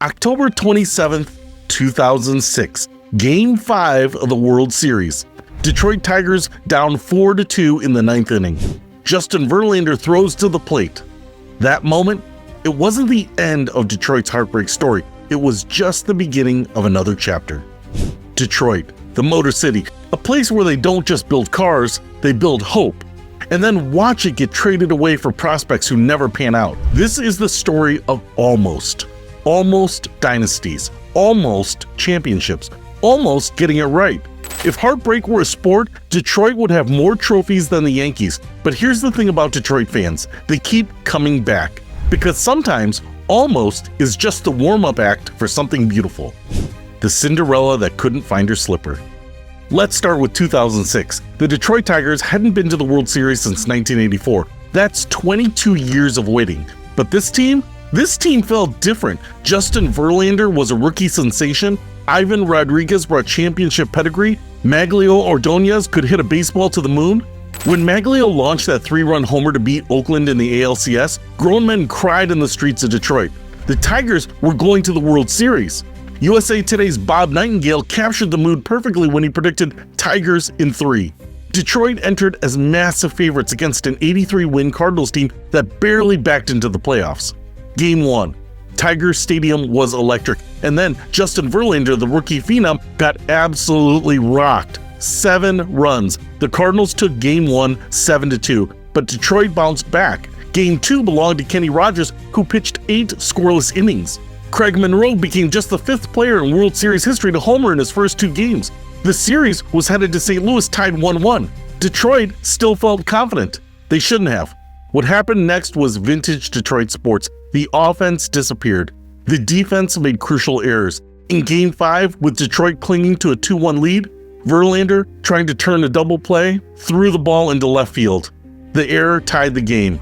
October 27th, 2006, Game 5 of the World Series. Detroit Tigers down 4-2 in the ninth inning. Justin Verlander throws to the plate. That moment, it wasn't the end of Detroit's heartbreak story. It was just the beginning of another chapter. Detroit, the Motor City, a place where they don't just build cars, they build hope. And then watch it get traded away for prospects who never pan out. This is the story of almost dynasties, almost championships, almost getting it right. If heartbreak were a sport, Detroit would have more trophies than the Yankees. But here's the thing about Detroit fans, they keep coming back. Because sometimes, almost is just the warm-up act for something beautiful. The Cinderella that couldn't find her slipper. Let's start with 2006. The Detroit Tigers hadn't been to the World Series since 1984. That's 22 years of waiting. But this team felt different. Justin Verlander was a rookie sensation. Ivan Rodriguez brought championship pedigree. Maglio Ordonez could hit a baseball to the moon. When Maglio launched that 3-run homer to beat Oakland in the ALCS, grown men cried in the streets of Detroit. The Tigers were going to the World Series. USA Today's Bob Nightingale captured the mood perfectly when he predicted Tigers in 3. Detroit entered as massive favorites against an 83-win Cardinals team that barely backed into the playoffs. Game 1. Tiger Stadium was electric, and then Justin Verlander, the rookie phenom, got absolutely rocked. 7 runs. The Cardinals took Game 1 7-2, but Detroit bounced back. Game 2 belonged to Kenny Rogers, who pitched 8 scoreless innings. Craig Monroe became just the 5th player in World Series history to homer in his first 2 games. The series was headed to St. Louis tied 1-1. Detroit still felt confident. They shouldn't have. What happened next was vintage Detroit sports. The offense disappeared. The defense made crucial errors. In Game 5, with Detroit clinging to a 2-1 lead, Verlander, trying to turn a double play, threw the ball into left field. The error tied the game.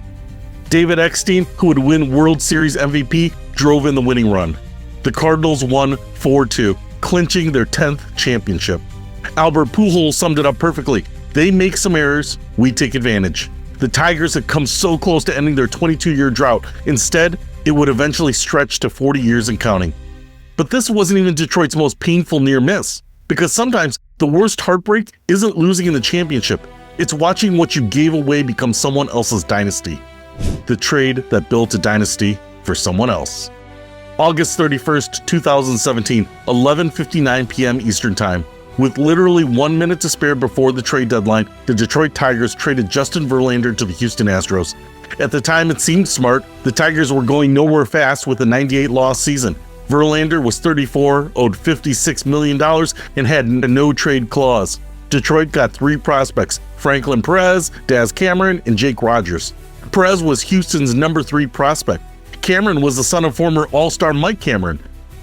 David Eckstein, who would win World Series MVP, drove in the winning run. The Cardinals won 4-2, clinching their 10th championship. Albert Pujols summed it up perfectly. They make some errors, we take advantage. The Tigers had come so close to ending their 22-year drought. Instead, it would eventually stretch to 40 years and counting. But this wasn't even Detroit's most painful near miss. Because sometimes the worst heartbreak isn't losing in the championship. It's watching what you gave away become someone else's dynasty. The trade that built a dynasty for someone else. August 31st, 2017, 11:59 p.m. Eastern Time. With literally 1 minute to spare before the trade deadline, the Detroit Tigers traded Justin Verlander to the Houston Astros. At the time, it seemed smart. The Tigers were going nowhere fast with a 98-loss season. Verlander was 34, owed $56 million, and had a no-trade clause. Detroit got 3 prospects, Franklin Perez, Daz Cameron, and Jake Rogers. Perez was Houston's number 3 prospect. Cameron was the son of former All-Star Mike Cameron.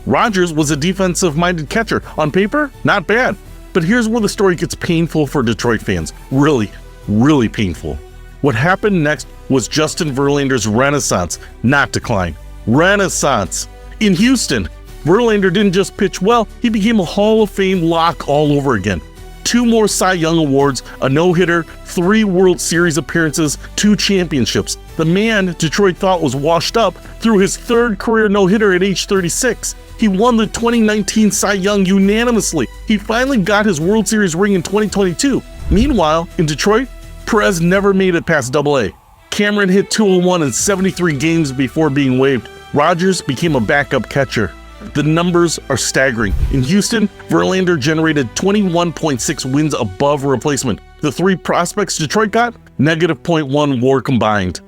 Rogers was a defensive-minded catcher. On paper, not bad. But here's where the story gets painful for Detroit fans. Really, really painful. What happened next was Justin Verlander's renaissance, not decline. Renaissance. In Houston, Verlander didn't just pitch well, he became a Hall of Fame lock all over again. 2 more Cy Young awards, a no-hitter, 3 World Series appearances, 2 championships. The man Detroit thought was washed up threw his 3rd career no-hitter at age 36. He won the 2019 Cy Young unanimously. He finally got his World Series ring in 2022. Meanwhile, in Detroit, Perez never made it past AA. Cameron hit 201 in 73 games before being waived. Rogers became a backup catcher. The numbers are staggering. In Houston, Verlander generated 21.6 wins above replacement. The 3 prospects Detroit got, -0.1 WAR combined.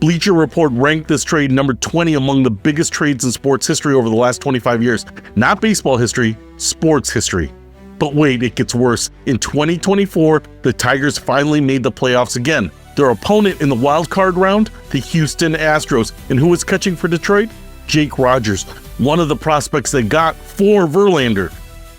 Bleacher Report ranked this trade number 20 among the biggest trades in sports history over the last 25 years. Not baseball history, sports history. But wait, it gets worse. In 2024, the Tigers finally made the playoffs again. Their opponent in the wild card round, the Houston Astros. And who was catching for Detroit? Jake Rogers, one of the prospects they got for Verlander.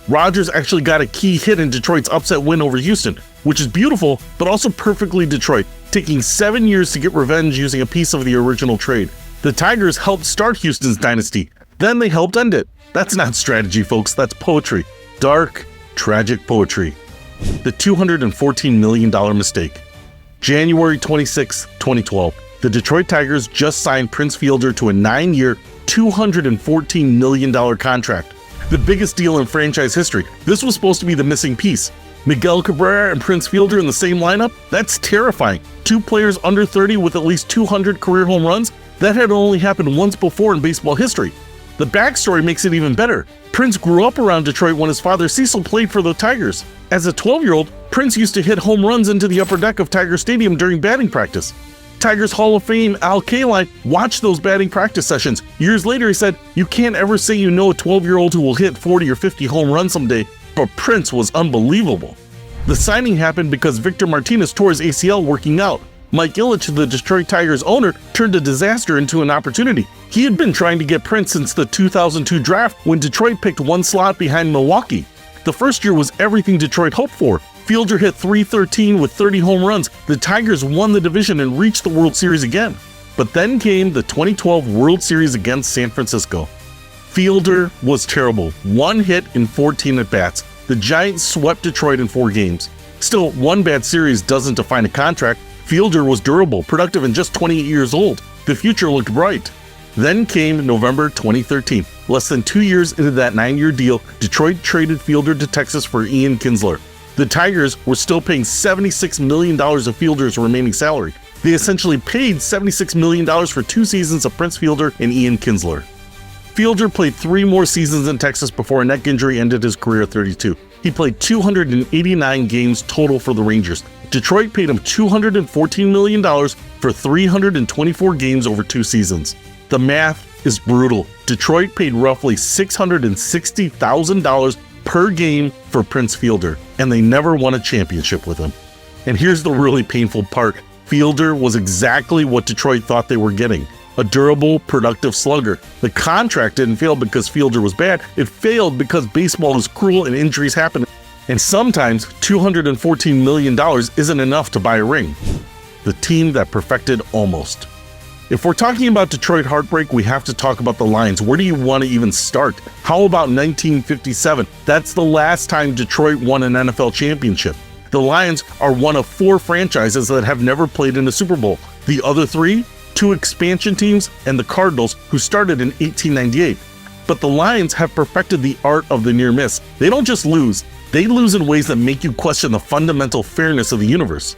Rogers actually got a key hit in Detroit's upset win over Houston, which is beautiful, but also perfectly Detroit, taking 7 years to get revenge using a piece of the original trade. The Tigers helped start Houston's dynasty, then they helped end it. That's not strategy, folks, that's poetry. Dark, tragic poetry. The $214 million mistake. January 26, 2012. The Detroit Tigers just signed Prince Fielder to a 9-year, $214 million contract. The biggest deal in franchise history. This was supposed to be the missing piece. Miguel Cabrera and Prince Fielder in the same lineup? That's terrifying. Two players under 30 with at least 200 career home runs? That had only happened once before in baseball history. The backstory makes it even better. Prince grew up around Detroit when his father Cecil played for the Tigers. As a 12-year-old, Prince used to hit home runs into the upper deck of Tiger Stadium during batting practice. Tigers Hall of Fame Al Kaline watched those batting practice sessions. Years later, he said, "You can't ever say you know a 12-year-old who will hit 40 or 50 home runs someday," but Prince was unbelievable. The signing happened because Victor Martinez tore his ACL working out. Mike Ilitch, the Detroit Tigers owner, turned a disaster into an opportunity. He had been trying to get Prince since the 2002 draft when Detroit picked one slot behind Milwaukee. The first year was everything Detroit hoped for. Fielder hit .313 with 30 home runs. The Tigers won the division and reached the World Series again. But then came the 2012 World Series against San Francisco. Fielder was terrible. One hit in 14 at-bats. The Giants swept Detroit in 4 games. Still, one bad series doesn't define a contract. Fielder was durable, productive, and just 28 years old. The future looked bright. Then came November 2013. Less than 2 years into that 9-year deal, Detroit traded Fielder to Texas for Ian Kinsler. The Tigers were still paying $76 million of Fielder's remaining salary. They essentially paid $76 million for 2 seasons of Prince Fielder and Ian Kinsler. Fielder played 3 more seasons in Texas before a neck injury ended his career at 32. He played 289 games total for the Rangers. Detroit paid him $214 million for 324 games over 2 seasons. The math is brutal. Detroit paid roughly $660,000 per game for Prince Fielder, and they never won a championship with him. And here's the really painful part. Fielder was exactly what Detroit thought they were getting. A durable, productive slugger. The contract didn't fail because Fielder was bad. It failed because baseball is cruel and injuries happen. And sometimes $214 million isn't enough to buy a ring. The team that perfected almost. If we're talking about Detroit heartbreak, we have to talk about the Lions. Where do you want to even start? How about 1957? That's the last time Detroit won an NFL championship. The Lions are one of 4 franchises that have never played in a Super Bowl. The other 3? 2 expansion teams and the Cardinals, who started in 1898. But the Lions have perfected the art of the near miss. They don't just lose, they lose in ways that make you question the fundamental fairness of the universe.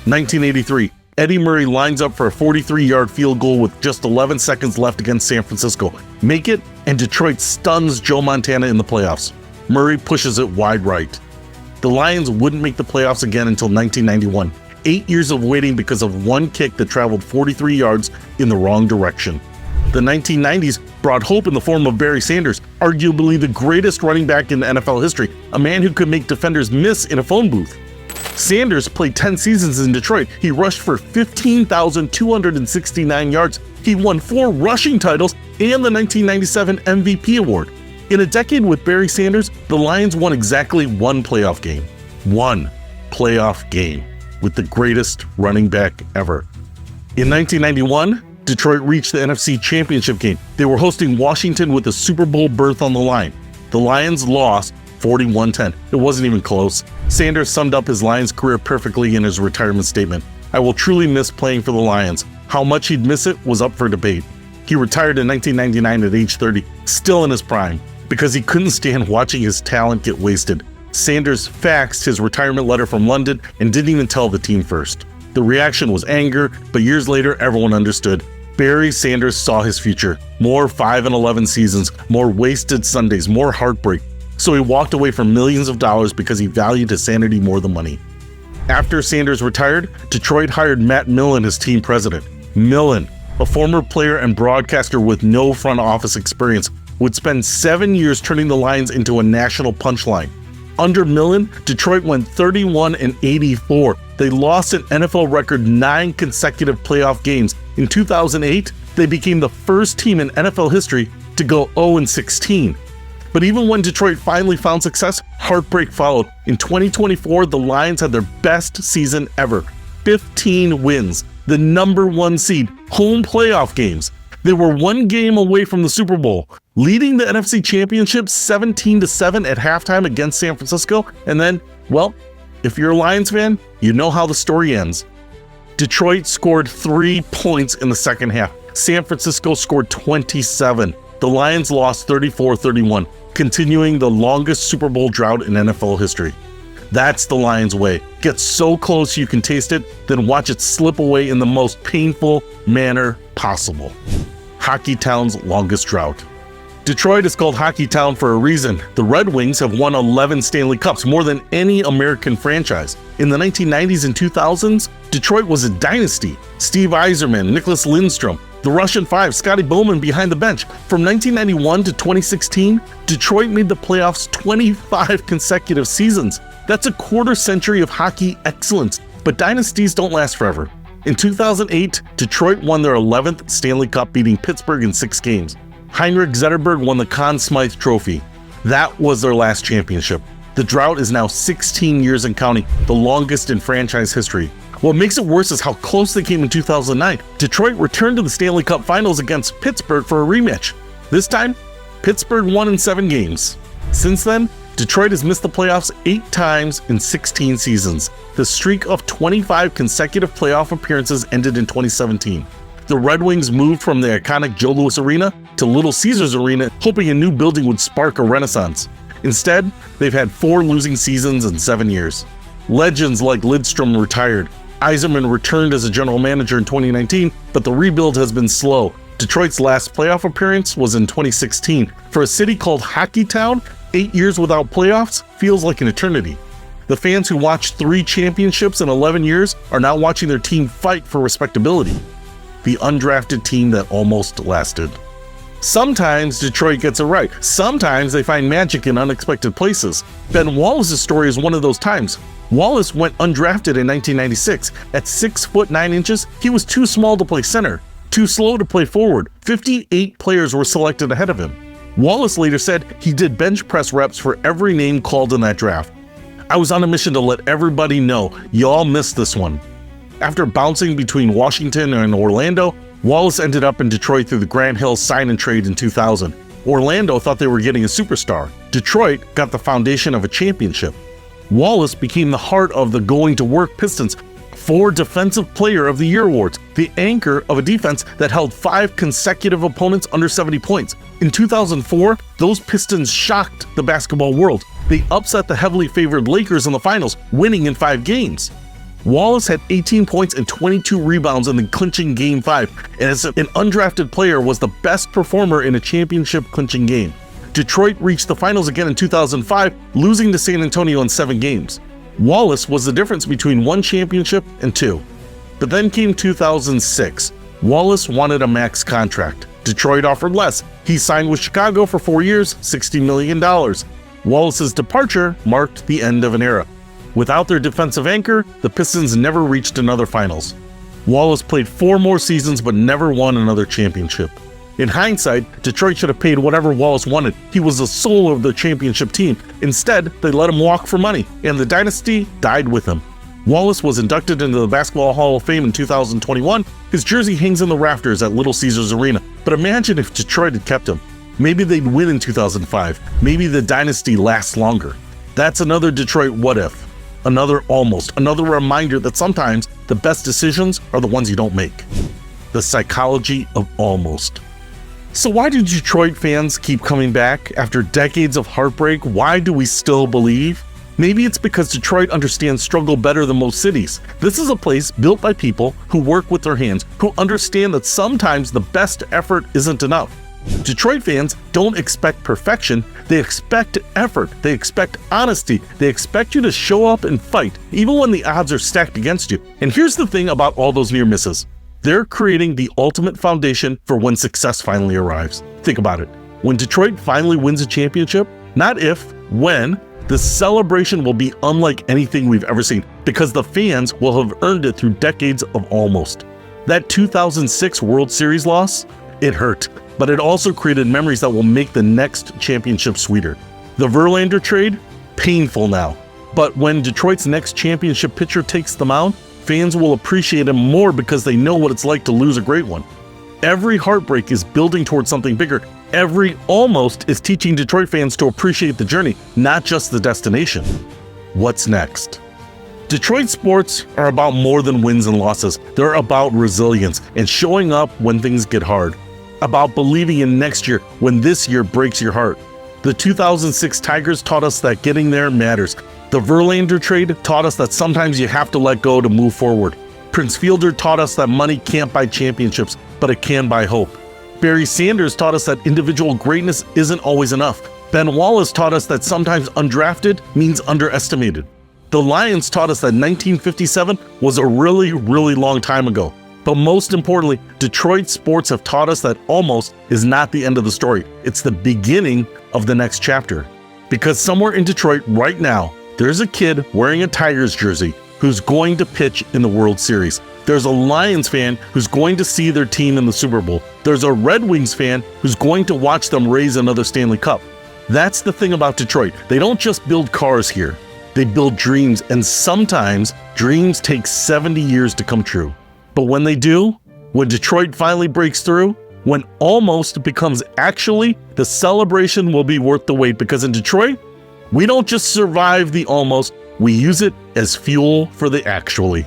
1983. Eddie Murray lines up for a 43-yard field goal with just 11 seconds left against San Francisco. Make it, and Detroit stuns Joe Montana in the playoffs. Murray pushes it wide right. The Lions wouldn't make the playoffs again until 1991. 8 years of waiting because of one kick that traveled 43 yards in the wrong direction. The 1990s brought hope in the form of Barry Sanders, arguably the greatest running back in NFL history, a man who could make defenders miss in a phone booth. Sanders played 10 seasons in Detroit. He rushed for 15,269 yards. He won 4 rushing titles and the 1997 MVP award. In a decade with Barry Sanders, the Lions won exactly 1 playoff game. 1 playoff game with the greatest running back ever. In 1991, Detroit reached the NFC Championship game. They were hosting Washington with a Super Bowl berth on the line. The Lions lost 41-10. It wasn't even close. Sanders summed up his Lions career perfectly in his retirement statement. "I will truly miss playing for the Lions. How much he'd miss it was up for debate." He retired in 1999 at age 30, still in his prime, because he couldn't stand watching his talent get wasted. Sanders faxed his retirement letter from London and didn't even tell the team first. The reaction was anger, but years later, everyone understood. Barry Sanders saw his future. More 5-11 seasons, more wasted Sundays, more heartbreak. So he walked away from millions of dollars because he valued his sanity more than money. After Sanders retired, Detroit hired Matt Millen as team president. Millen, a former player and broadcaster with no front office experience, would spend 7 years turning the Lions into a national punchline. Under Millen, Detroit went 31-84. They lost an NFL record 9 consecutive playoff games. In 2008, they became the first team in NFL history to go 0-16. But even when Detroit finally found success, heartbreak followed. In 2024, the Lions had their best season ever. 15 wins, the number 1 seed, home playoff games. They were 1 game away from the Super Bowl, leading the NFC Championship 17-7 at halftime against San Francisco. And then, well, if you're a Lions fan, you know how the story ends. Detroit scored 3 points in the second half. San Francisco scored 27. The Lions lost 34-31, continuing the longest Super Bowl drought in NFL history. That's the Lions way. Get so close you can taste it, then watch it slip away in the most painful manner possible. Hockeytown's longest drought. Detroit is called Hockeytown for a reason. The Red Wings have won 11 Stanley Cups, more than any American franchise. In the 1990s and 2000s, Detroit was a dynasty. Steve Yzerman, Nicholas Lindstrom, the Russian Five, Scotty Bowman behind the bench. From 1991 to 2016, Detroit made the playoffs 25 consecutive seasons. That's a quarter century of hockey excellence, but dynasties don't last forever. In 2008, Detroit won their 11th Stanley Cup, beating Pittsburgh in 6 games. Heinrich Zetterberg won the Conn Smythe Trophy. That was their last championship. The drought is now 16 years and counting, the longest in franchise history. What makes it worse is how close they came in 2009. Detroit returned to the Stanley Cup Finals against Pittsburgh for a rematch. This time, Pittsburgh won in 7 games. Since then, Detroit has missed the playoffs 8 times in 16 seasons. The streak of 25 consecutive playoff appearances ended in 2017. The Red Wings moved from the iconic Joe Louis Arena to Little Caesars Arena, hoping a new building would spark a renaissance. Instead, they've had 4 losing seasons in 7 years. Legends like Lidstrom retired. Yzerman returned as a general manager in 2019, but the rebuild has been slow. Detroit's last playoff appearance was in 2016. For a city called Hockeytown, 8 years without playoffs feels like an eternity. The fans who watched 3 championships in 11 years are now watching their team fight for respectability. The undrafted team that almost lasted. Sometimes Detroit gets it right. Sometimes they find magic in unexpected places. Ben Wallace's story is one of those times. Wallace went undrafted in 1996. At 6 foot 9 inches, he was too small to play center, too slow to play forward. 58 players were selected ahead of him. Wallace later said he did bench press reps for every name called in that draft. I was on a mission to let everybody know y'all missed this one. After bouncing between Washington and Orlando, Wallace ended up in Detroit through the Grant Hill sign and trade in 2000. Orlando thought they were getting a superstar. Detroit got the foundation of a championship. Wallace became the heart of the going to work Pistons, 4 Defensive Player of the Year awards, the anchor of a defense that held 5 consecutive opponents under 70 points. In 2004, those Pistons shocked the basketball world. They upset the heavily favored Lakers in the finals, winning in 5 games. Wallace had 18 points and 22 rebounds in the clinching Game 5, and as an undrafted player was the best performer in a championship clinching game. Detroit reached the finals again in 2005, losing to San Antonio in 7 games. Wallace was the difference between 1 championship and 2. But then came 2006. Wallace wanted a max contract. Detroit offered less. He signed with Chicago for 4 years, $60 million. Wallace's departure marked the end of an era. Without their defensive anchor, the Pistons never reached another finals. Wallace played 4 more seasons but never won another championship. In hindsight, Detroit should have paid whatever Wallace wanted. He was the soul of the championship team. Instead, they let him walk for money, and the dynasty died with him. Wallace was inducted into the Basketball Hall of Fame in 2021. His jersey hangs in the rafters at Little Caesars Arena. But imagine if Detroit had kept him. Maybe they'd win in 2005. Maybe the dynasty lasts longer. That's another Detroit what if. Another almost. Another reminder that sometimes the best decisions are the ones you don't make. The psychology of almost. So why do Detroit fans keep coming back after decades of heartbreak? Why do we still believe? Maybe it's because Detroit understands struggle better than most cities. This is a place built by people who work with their hands, who understand that sometimes the best effort isn't enough. Detroit fans don't expect perfection, they expect effort, they expect honesty, they expect you to show up and fight, even when the odds are stacked against you. And here's the thing about all those near misses. They're creating the ultimate foundation for when success finally arrives. Think about it. When Detroit finally wins a championship, not if, when, the celebration will be unlike anything we've ever seen, because the fans will have earned it through decades of almost. That 2006 World Series loss, it hurt. But it also created memories that will make the next championship sweeter. The Verlander trade, painful now. But when Detroit's next championship pitcher takes the mound, fans will appreciate him more because they know what it's like to lose a great one. Every heartbreak is building towards something bigger. Every almost is teaching Detroit fans to appreciate the journey, not just the destination. What's next? Detroit sports are about more than wins and losses. They're about resilience and showing up when things get hard. About believing in next year when this year breaks your heart. The 2006 Tigers taught us that getting there matters. The Verlander trade taught us that sometimes you have to let go to move forward. Prince Fielder taught us that money can't buy championships, but it can buy hope. Barry Sanders taught us that individual greatness isn't always enough. Ben Wallace taught us that sometimes undrafted means underestimated. The Lions taught us that 1957 was a really, really long time ago. But most importantly, Detroit sports have taught us that almost is not the end of the story. It's the beginning of the next chapter. Because somewhere in Detroit right now, there's a kid wearing a Tigers jersey who's going to pitch in the World Series. There's a Lions fan who's going to see their team in the Super Bowl. There's a Red Wings fan who's going to watch them raise another Stanley Cup. That's the thing about Detroit. They don't just build cars here. They build dreams, and sometimes dreams take 70 years to come true. But when they do, when Detroit finally breaks through, when almost becomes actually, the celebration will be worth the wait, because in Detroit, we don't just survive the almost, we use it as fuel for the actually.